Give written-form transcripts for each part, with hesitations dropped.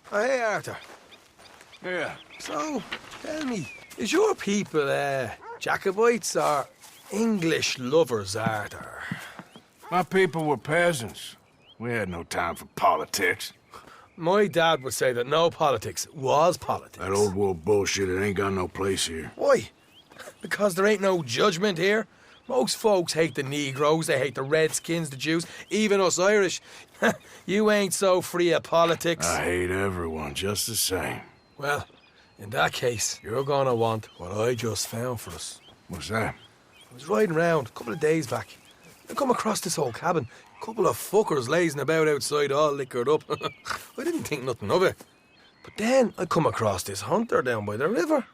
Oh, hey, Arthur. Yeah. So, tell me, is your people, Jacobites or English lovers, Arthur? My people were peasants. We had no time for politics. My dad would say that no politics was politics. That old world bullshit, it ain't got no place here. Why? Because there ain't no judgment here. Most folks hate the Negroes, they hate the Redskins, the Jews, even us Irish. You ain't so free of politics. I hate everyone just the same. Well, in that case, you're gonna want what I just found for us. What's that? I was riding round a couple of days back. I come across this old cabin. A couple of fuckers lazing about outside all liquored up. I didn't think nothing of it. But then I come across this hunter down by the river.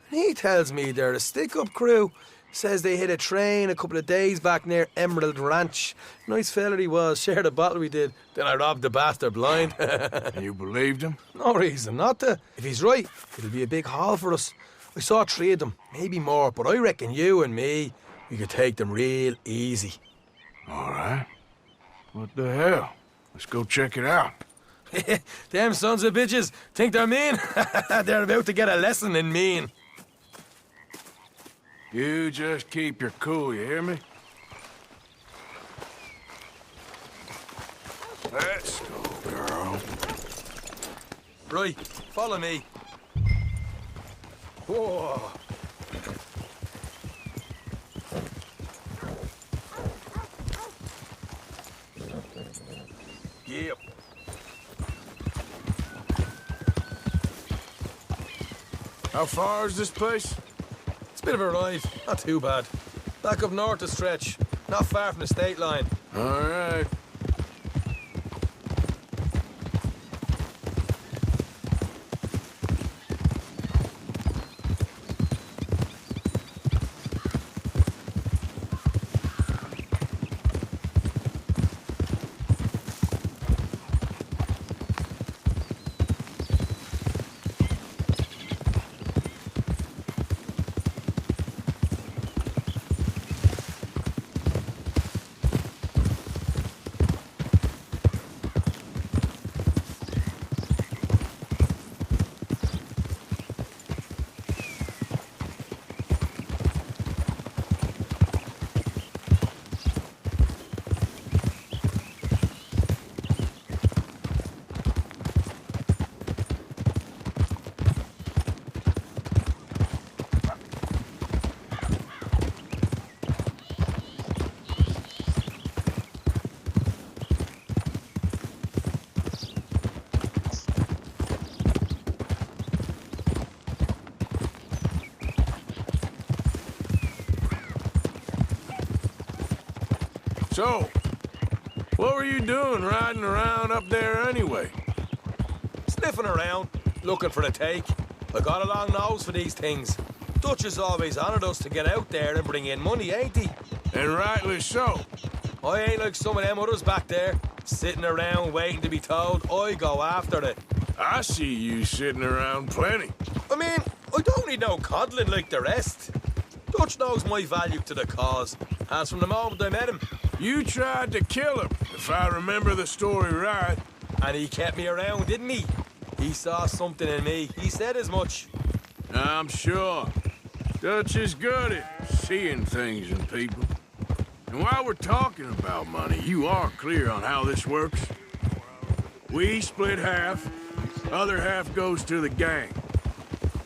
And he tells me they're a stick-up crew. Says they hit a train a couple of days back near Emerald Ranch. Nice fella he was, shared a bottle we did. Then I robbed the bastard blind. You believed him? No reason not to. If he's right, it'll be a big haul for us. I saw 3 of them, maybe more, but I reckon you and me, we could take them real easy. All right. What the hell? Let's go check it out. Them sons of bitches think they're mean. They're about to get a lesson in mean. You just keep your cool, you hear me? Let's go, girl. Right, follow me. Whoa. Yep. How far is this place? It's a bit of a ride, not too bad. Back up north a stretch, not far from the state line. All right. So, what were you doing riding around up there anyway? Sniffing around, looking for a take. I got a long nose for these things. Dutch has always honoured us to get out there and bring in money, ain't he? And rightly so. I ain't like some of them others back there, sitting around waiting to be told. I go after it. I see you sitting around plenty. I mean, I don't need no coddling like the rest. Dutch knows my value to the cause, as from the moment I met him. You tried to kill him, if I remember the story right. And he kept me around, didn't he? He saw something in me. He said as much. I'm sure. Dutch is good at seeing things in people. And while we're talking about money, you are clear on how this works? We split half, other half goes to the gang.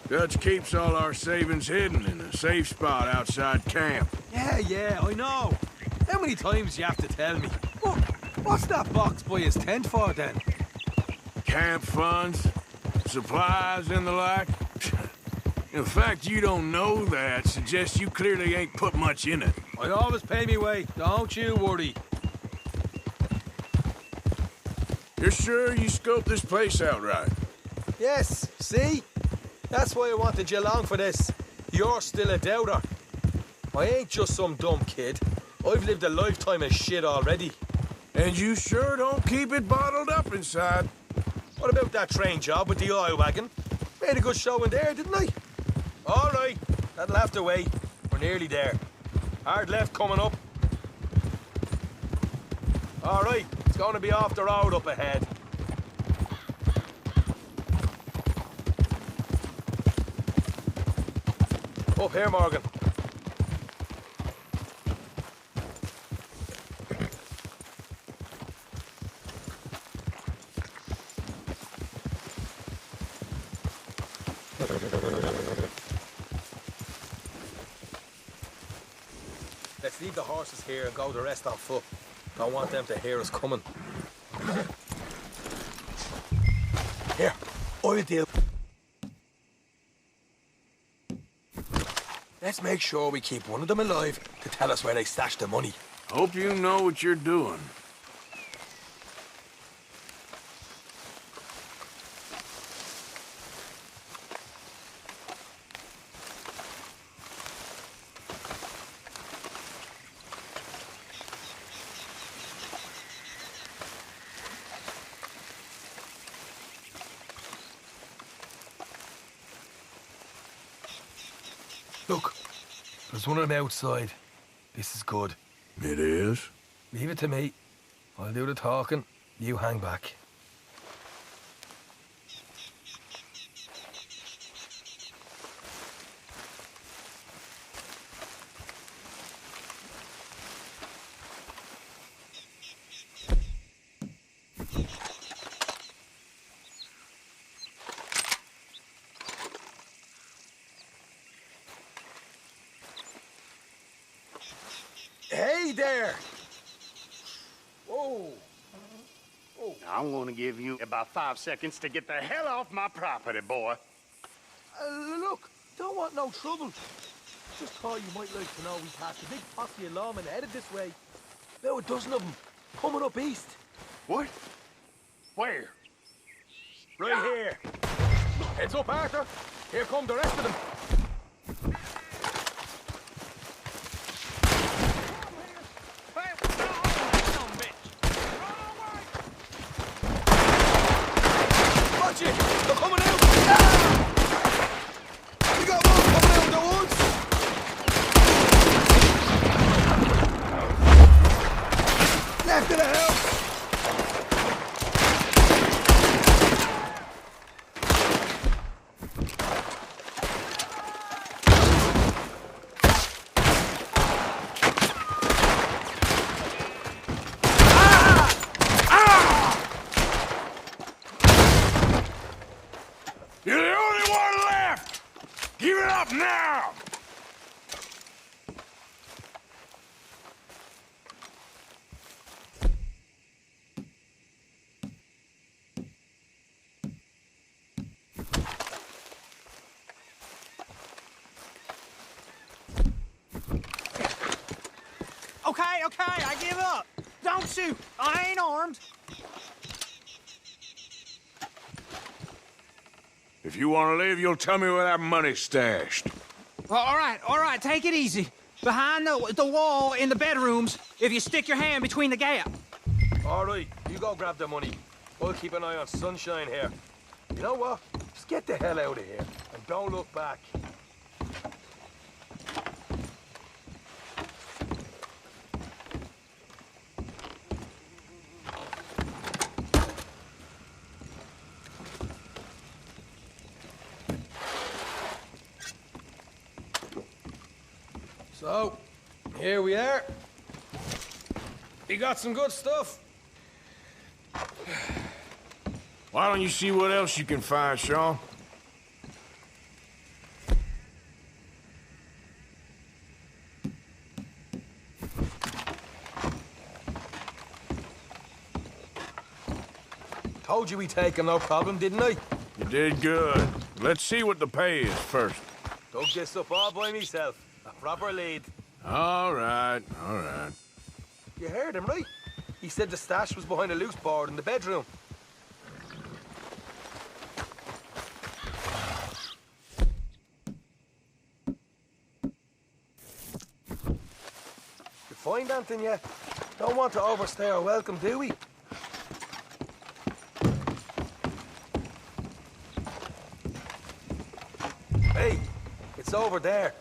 Dutch keeps all our savings hidden in a safe spot outside camp. Yeah, I know. How many times do you have to tell me? What's that box by his tent for, then? Camp funds, supplies, and the like. The fact you don't know that suggests you clearly ain't put much in it. I always pay me way, don't you worry. You're sure you scoped this place out right? Yes, see? That's why I wanted you along for this. You're still a doubter. I ain't just some dumb kid. I've lived a lifetime of shit already. And you sure don't keep it bottled up inside. What about that train job with the oil wagon? Made a good show in there, didn't I? All right, that'll have to wait. We're nearly there. Hard left coming up. All right, it's going to be off the road up ahead. Up here, Morgan. Let's leave the horses here and go the rest on foot. Don't want them to hear us coming. Here, I'll deal. Let's make sure we keep one of them alive to tell us where they stashed the money. Hope you know what you're doing. Look, there's one of them outside. This is good. It is? Leave it to me. I'll do the talking. You hang back. Hey there! Whoa! I'm gonna give you about 5 seconds to get the hell off my property, boy. Look, don't want no trouble. Just thought you might like to know we passed a big posse of lawmen headed this way. About a dozen of them, coming up east. What? Where? Right here. Heads up, Arthur. Here come the rest of them. Watch it! They're coming out! We got one coming out of the woods! Left of the house! You're the only one left! Give it up now! Okay, I give up. Don't shoot. I ain't armed. If you want to live, you'll tell me where that money's stashed. All right, take it easy. Behind the wall in the bedrooms, if you stick your hand between the gap. All right, you go grab the money. We'll keep an eye on Sunshine here. You know what? Just get the hell out of here and don't look back. So, here we are. You got some good stuff. Why don't you see what else you can find, Sean? Told you we'd take him, no problem, didn't I? You did good. Let's see what the pay is first. Dug this up all by myself. A proper lead. All right, all right. You heard him, right? He said the stash was behind a loose board in the bedroom. You find anything yet? Don't want to overstay our welcome, do we? Hey, it's over there.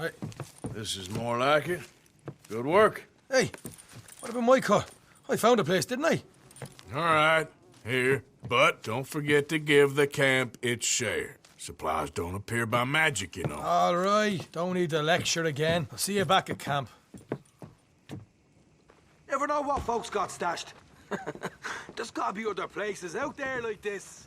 Right. This is more like it. Good work. Hey, what about my cut? I found a place, didn't I? All right, here. But don't forget to give the camp its share. Supplies don't appear by magic, you know. All right, don't need the lecture again. I'll see you back at camp. Never know what folks got stashed. There's gotta be other places out there like this.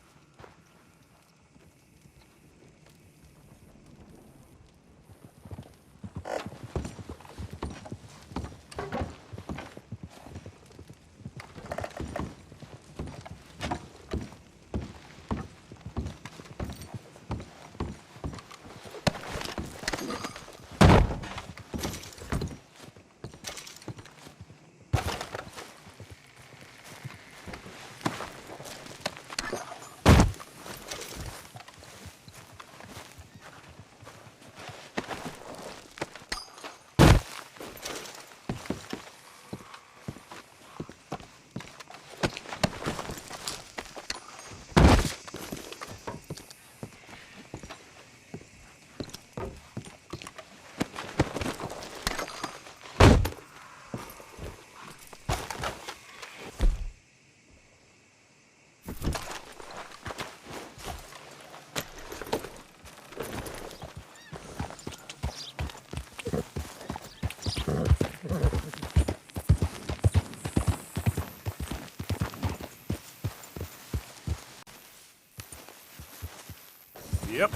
Yep.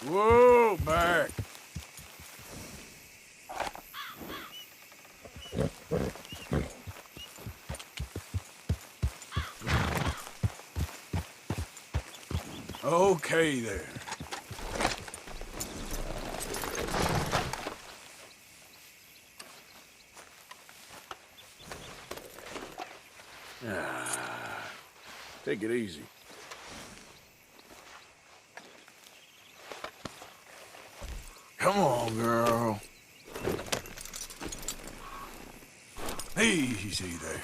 Whoa, back. Okay there. Take it easy. Come on, girl. Easy there.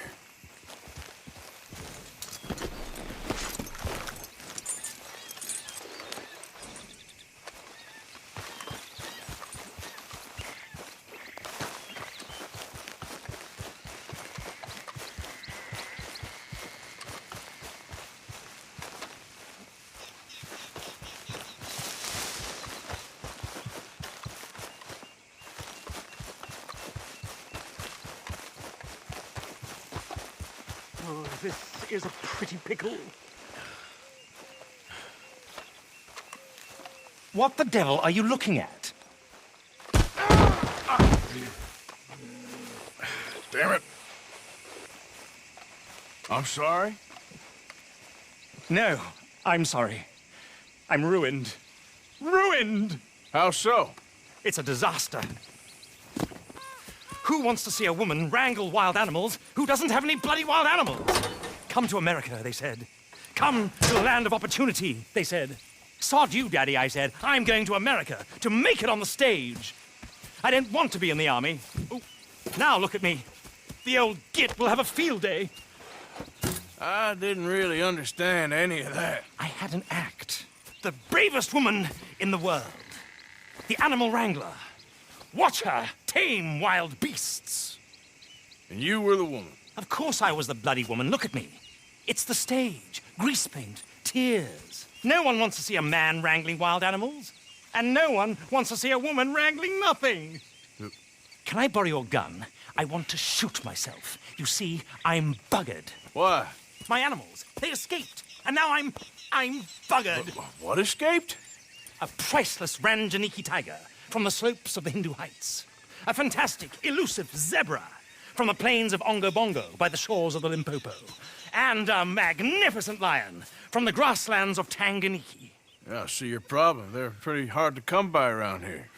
Oh, this is a pretty pickle. What the devil are you looking at? Damn it. I'm sorry. No, I'm sorry. I'm ruined. Ruined! How so? It's a disaster. Who wants to see a woman wrangle wild animals who doesn't have any bloody wild animals? Come to America, they said. Come to the land of opportunity, they said. Sod you, Daddy, I said. I'm going to America to make it on the stage. I didn't want to be in the army. Ooh. Now look at me. The old git will have a field day. I didn't really understand any of that. I had an act. The bravest woman in the world. The animal wrangler. Watch her tame wild beasts. And you were the woman. Of course I was the bloody woman. Look at me. It's the stage. Grease paint. Tears. No one wants to see a man wrangling wild animals. And no one wants to see a woman wrangling nothing. Can I borrow your gun? I want to shoot myself. You see, I'm buggered. Why? My animals, they escaped. And now I'm buggered. What escaped? A priceless Ranjaniki tiger from the slopes of the Hindu Heights. A fantastic, elusive zebra from the plains of Ongo Bongo by the shores of the Limpopo. And a magnificent lion from the grasslands of Tanganyika. Yeah, I see your problem. They're pretty hard to come by around here.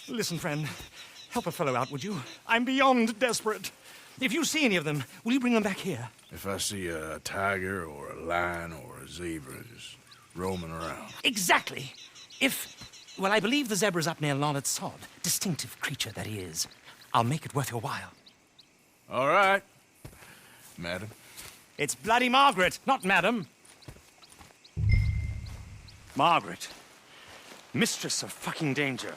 Listen, friend, help a fellow out, would you? I'm beyond desperate. If you see any of them, will you bring them back here? If I see a tiger or a lion or a zebra just roaming around. Exactly. If Well, I believe the zebra's up near Larned Sod. Distinctive creature that he is. I'll make it worth your while. All right, madam. It's bloody Margaret, not madam. Margaret. Mistress of fucking danger.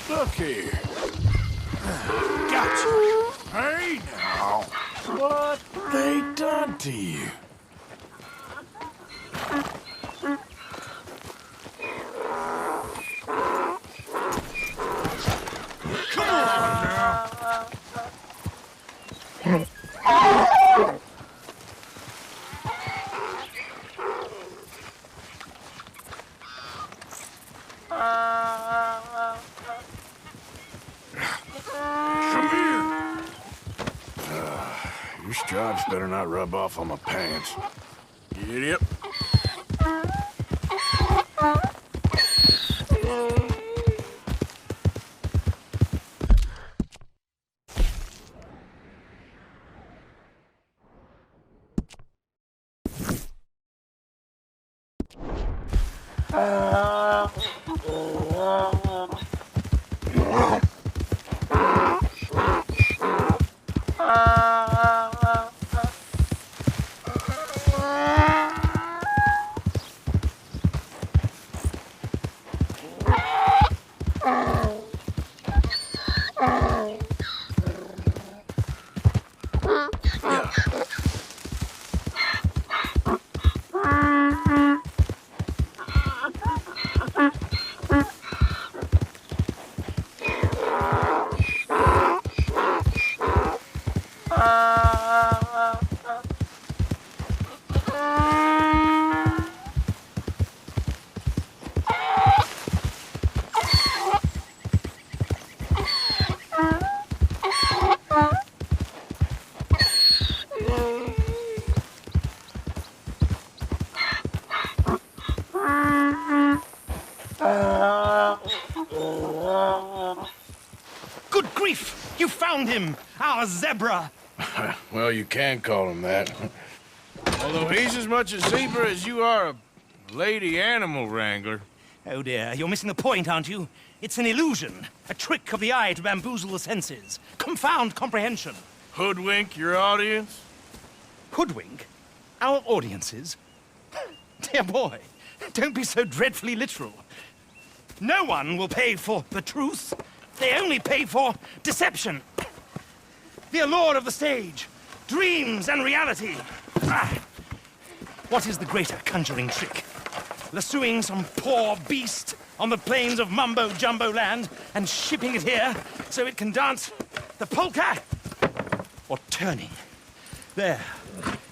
Look here. Gotcha. Hey, now. What they done to you? Come on now. Come here. Your stripes better not rub off on my pants. You idiot. Good grief! You found him! Our zebra! Well, you can call him that. Although he's as much a zebra as you are a lady animal wrangler. Oh dear, you're missing the point, aren't you? It's an illusion. A trick of the eye to bamboozle the senses. Confound comprehension. Hoodwink your audience? Hoodwink? Our audiences? Dear boy, don't be so dreadfully literal. No one will pay for the truth. They only pay for deception. The allure of the stage, dreams and reality. What is the greater conjuring trick? Lassoing some poor beast on the plains of mumbo-jumbo land and shipping it here so it can dance the polka? Or turning, there,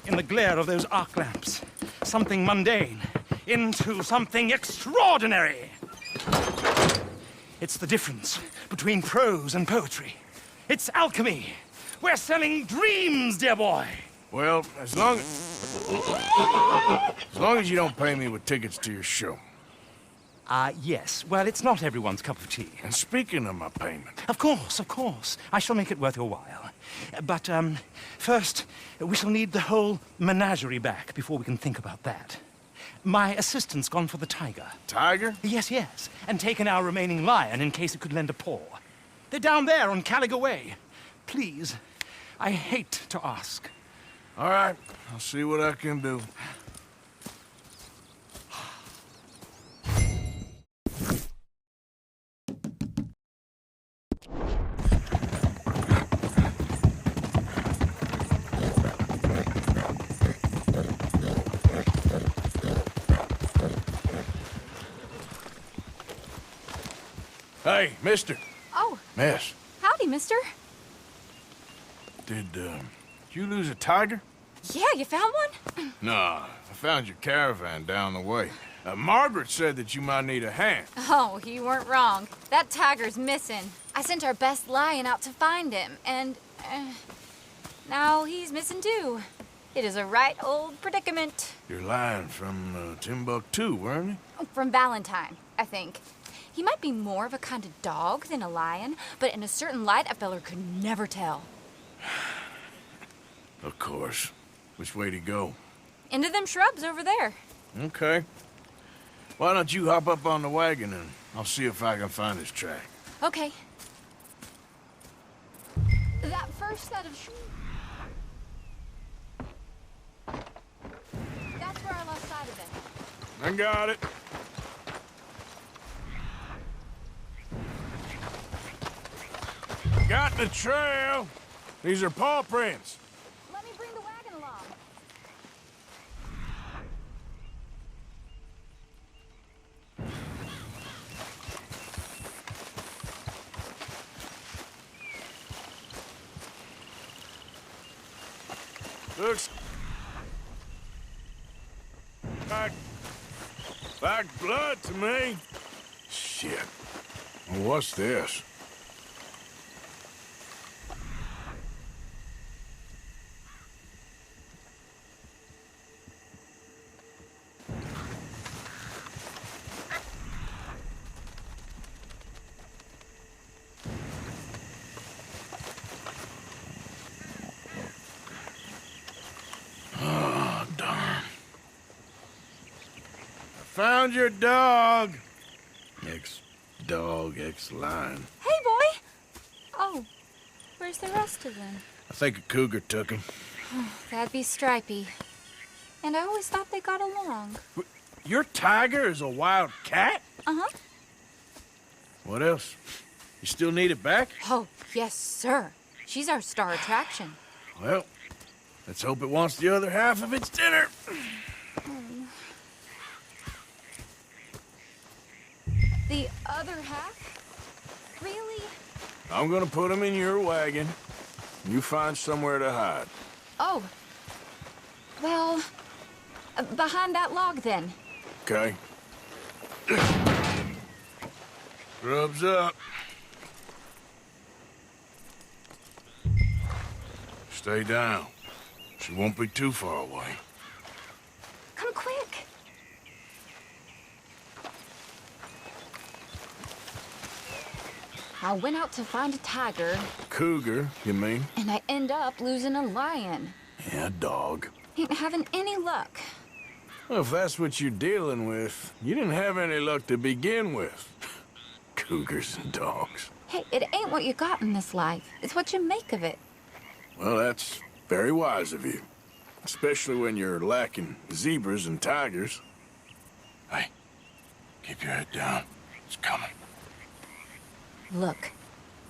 in the glare of those arc lamps, something mundane into something extraordinary? It's the difference between prose and poetry. It's alchemy. We're selling dreams, dear boy. Well, as long as you don't pay me with tickets to your show. Yes. Well, it's not everyone's cup of tea. And speaking of my payment... Of course, of course. I shall make it worth your while. But, first, we shall need the whole menagerie back before we can think about that. My assistant's gone for the tiger. Tiger? Yes, yes. And taken our remaining lion in case it could lend a paw. They're down there on Caliga Way. Please, I hate to ask. All right, I'll see what I can do. Hey, mister. Oh, Miss, howdy, mister. did you lose a tiger? Yeah, you found one? Nah, I found your caravan down the way. Margaret said that you might need a hand. Oh, you weren't wrong. That tiger's missing. I sent our best lion out to find him, and now he's missing too. It is a right old predicament. You're lying from Timbuktu, weren't you? From Valentine, I think. He might be more of a kind of dog than a lion, but in a certain light, a feller could never tell. Of course. Which way to go? Into them shrubs over there. Okay. Why don't you hop up on the wagon and I'll see if I can find his track. Okay. That first set of That's where I lost sight of it. I got it. Got the trail. These are paw prints. Let me bring the wagon along. Looks like blood to me. Shit. Well, what's this? Found your dog. Ex-dog, ex-lion. Hey, boy! Oh, where's the rest of them? I think a cougar took him. That'd be Stripey. And I always thought they got along. Your tiger is a wild cat? Uh-huh. What else? You still need it back? Oh, yes, sir. She's our star attraction. Well, let's hope it wants the other half of its dinner. The other half? Really? I'm gonna put him in your wagon. You find somewhere to hide. Oh. Well, behind that log, then. Okay. Grub's up. Stay down. She won't be too far away. Come quick. I went out to find a tiger, Cougar, you mean? and I end up losing a lion. Yeah, dog. Ain't having any luck. Well, if that's what you're dealing with, you didn't have any luck to begin with. Cougars and dogs. Hey, it ain't what you got in this life. It's what you make of it. Well, that's very wise of you. Especially when you're lacking zebras and tigers. Hey, keep your head down. It's coming. Look,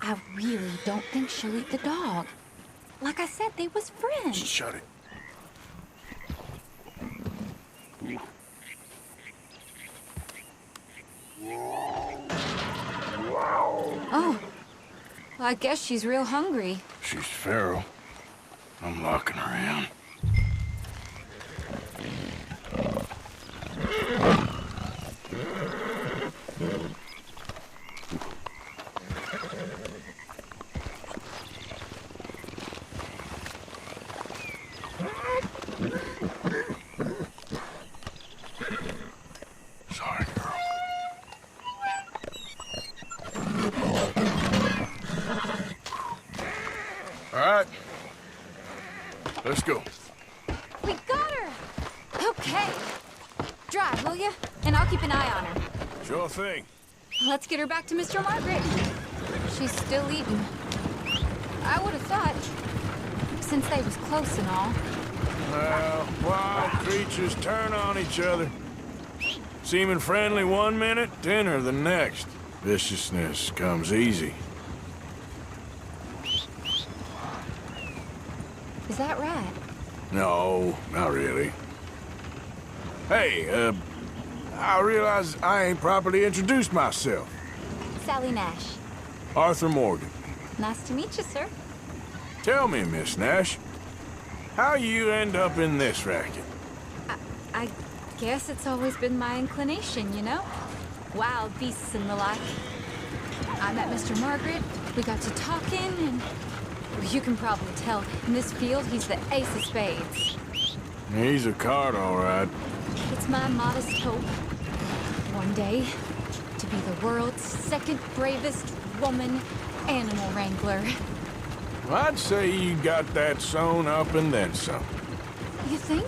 I really don't think she'll eat the dog. Like I said, they was friends. Shut it. Oh, well, I guess she's real hungry. She's feral. I'm locking her in. Sorry, girl. All right. Let's go. We got her! Okay. Drive, will you? And I'll keep an eye on her. Sure thing. Let's get her back to Mr. Margaret. She's still eating. I would have thought, since they was close and all. Well, wild creatures turn on each other. Seeming friendly one minute, dinner the next. Viciousness comes easy. Is that right? No, not really. Hey, I realize I ain't properly introduced myself. Sally Nash. Arthur Morgan. Nice to meet you, sir. Tell me, Miss Nash, how you end up in this racket? I guess it's always been my inclination, you know? Wild beasts and the like. I met Mr. Margaret, we got to talking, and you can probably tell, in this field, he's the ace of spades. He's a card, all right. It's my modest hope, one day, to be the world's second bravest woman animal wrangler. I'd say you got that sewn up and then some. You think?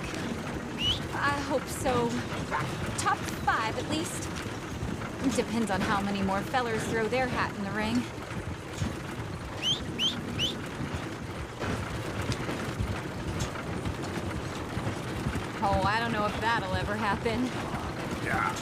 I hope so. Top 5, at least. Depends on how many more fellers throw their hat in the ring. Oh, I don't know if that'll ever happen. Yeah.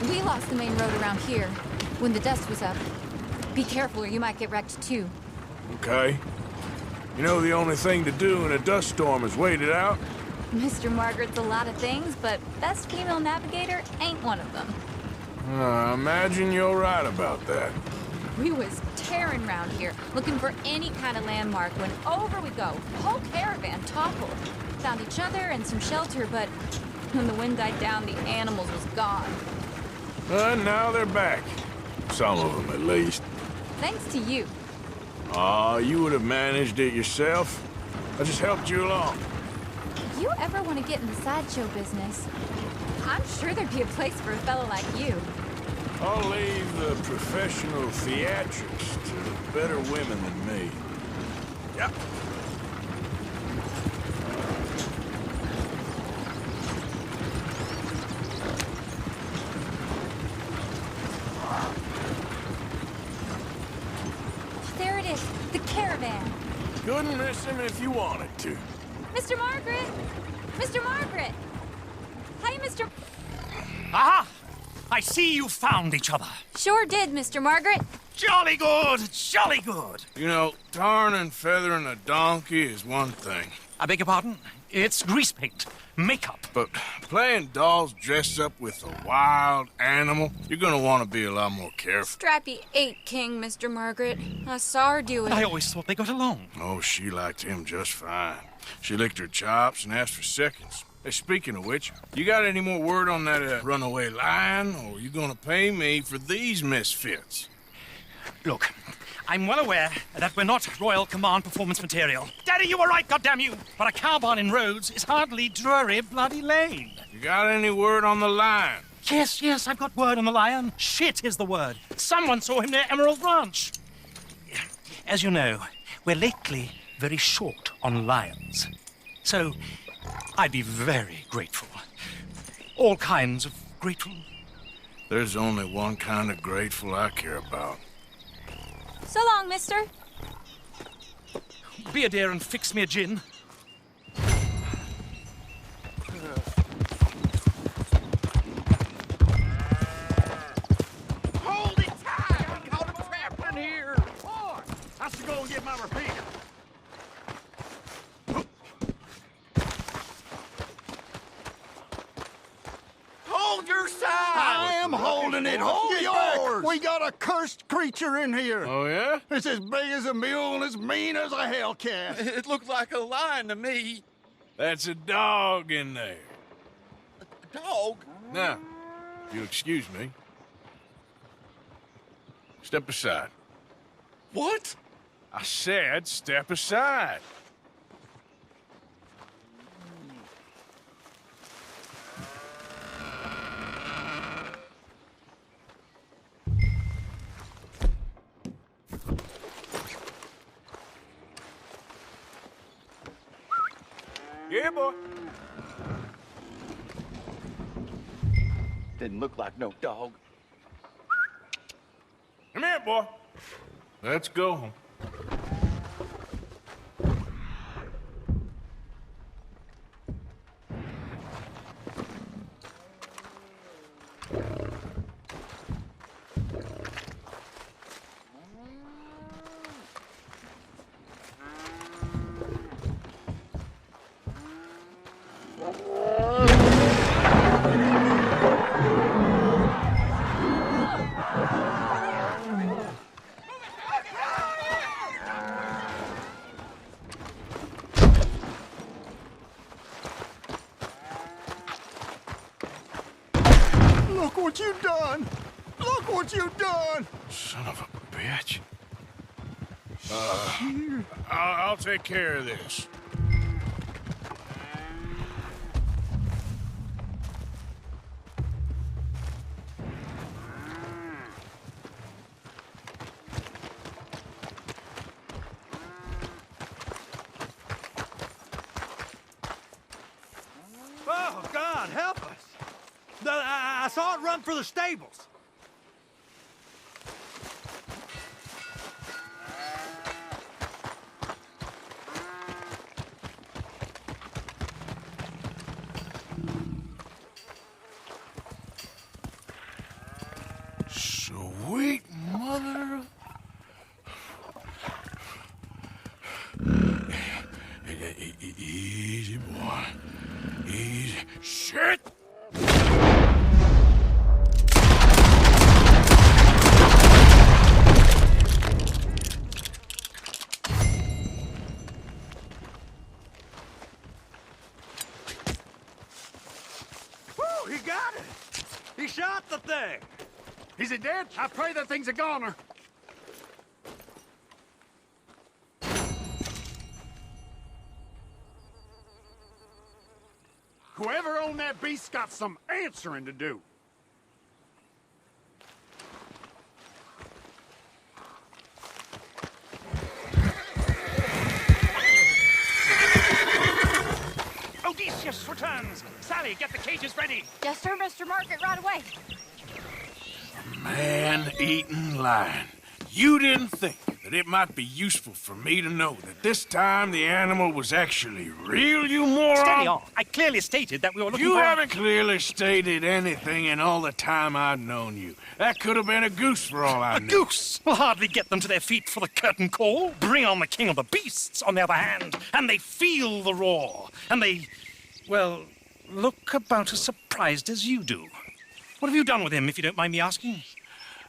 We lost the main road around here when the dust was up. Be careful or you might get wrecked too. Okay. You know the only thing to do in a dust storm is wait it out? Mr. Margaret's a lot of things, but best female navigator ain't one of them. I imagine you're right about that. We was tearing around here, looking for any kind of landmark when over we go. The whole caravan toppled. Found each other and some shelter, but when the wind died down, the animals was gone. Now they're back. Some of them, at least. Thanks to you. Aw, you would have managed it yourself. I just helped you along. If you ever want to get in the sideshow business, I'm sure there'd be a place for a fellow like you. I'll leave the professional theatrics to better women than me. Yep. There it is, the caravan. Couldn't miss him if you wanted to. Mr. Margaret! Mr. Margaret! Hi, Mr. Aha! I see you found each other. Sure did, Mr. Margaret. Jolly good, jolly good. You know, tarring and feathering a donkey is one thing. I beg your pardon? It's grease paint, makeup. But playing dolls dressed up with a wild animal, you're gonna want to be a lot more careful. Strappy ain't king, Mr. Margaret. I saw her do it. I always thought they got along. Oh, she liked him just fine. She licked her chops and asked for seconds. Hey, speaking of which, you got any more word on that runaway lion, or are you gonna pay me for these misfits? Look, I'm well aware that we're not Royal Command performance material. Daddy, you were right, goddamn you! But a cow barn in Rhodes is hardly Drury Bloody Lane. You got any word on the lion? Yes, I've got word on the lion. Shit is the word. Someone saw him near Emerald Ranch. As you know, we're lately very short on lions. So, I'd be very grateful. All kinds of grateful. There's only one kind of grateful I care about. So long, mister. Be a dear and fix me a gin. Hold it tight! I caught him trapped in here! Boy, I should go and get my repeater. Hold your side! I am holding it. Hold yours! We got a cursed creature in here. Oh, yeah? It's as big as a mule and as mean as a hellcat. It looked like a lion to me. That's a dog in there. A dog? Now, if you'll excuse me. Step aside. What? I said step aside. Yeah, boy. Didn't look like no dog. Come here, boy. Let's go home. Look what you done! Look what you done! Son of a bitch. I'll take care of this. Oh, God, help us. I saw it run for the stables. Sweet mother. Easy, boy. Easy. Shit! Woo, he got it. He shot the thing. Is it dead? I pray that thing's a goner. Whoever owned that beast's got some answering to do. Odysseus returns. Sally, get the cages ready. Yes, sir, Mr. Market, right away. Man-eating lion. You didn't think that it might be useful for me to know that this time the animal was actually real, you moron? Steady on. I clearly stated that we were looking You for... haven't clearly stated anything in all the time I've known you. That could have been a goose for all I A knew. goose will hardly get them to their feet for the curtain call. Bring on the king of the beasts, on the other hand, and they feel the roar. And they, well, look about as surprised as you do. What have you done with him, if you don't mind me asking?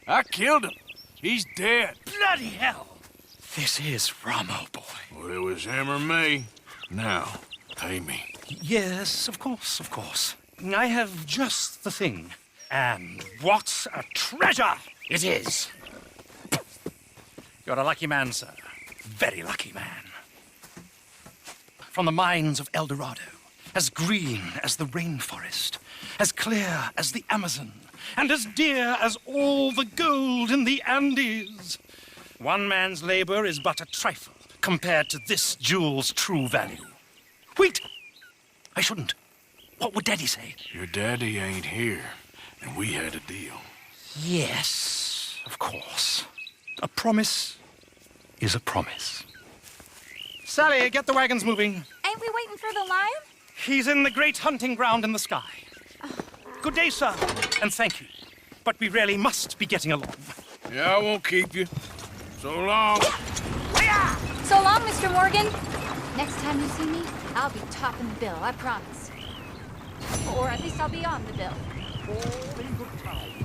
I killed him. He's dead. Bloody hell! This is Ramo, boy. Well, it was him or me. Now, pay me. Yes, of course, of course. I have just the thing. And what a treasure it is! You're a lucky man, sir. Very lucky man. From the mines of El Dorado, as green as the rainforest, as clear as the Amazon, and as dear as all the gold in the Andes. One man's labor is but a trifle compared to this jewel's true value. Wait! I shouldn't. What would Daddy say? Your daddy ain't here, and we had a deal. Yes, of course. A promise is a promise. Sally, get the wagons moving. Ain't we waiting for the lion? He's in the great hunting ground in the sky. Good day, sir, and thank you. But we really must be getting along. Yeah, I won't keep you. So long. So long, Mr. Morgan. Next time you see me, I'll be topping the bill, I promise. Or at least I'll be on the bill. All in good time.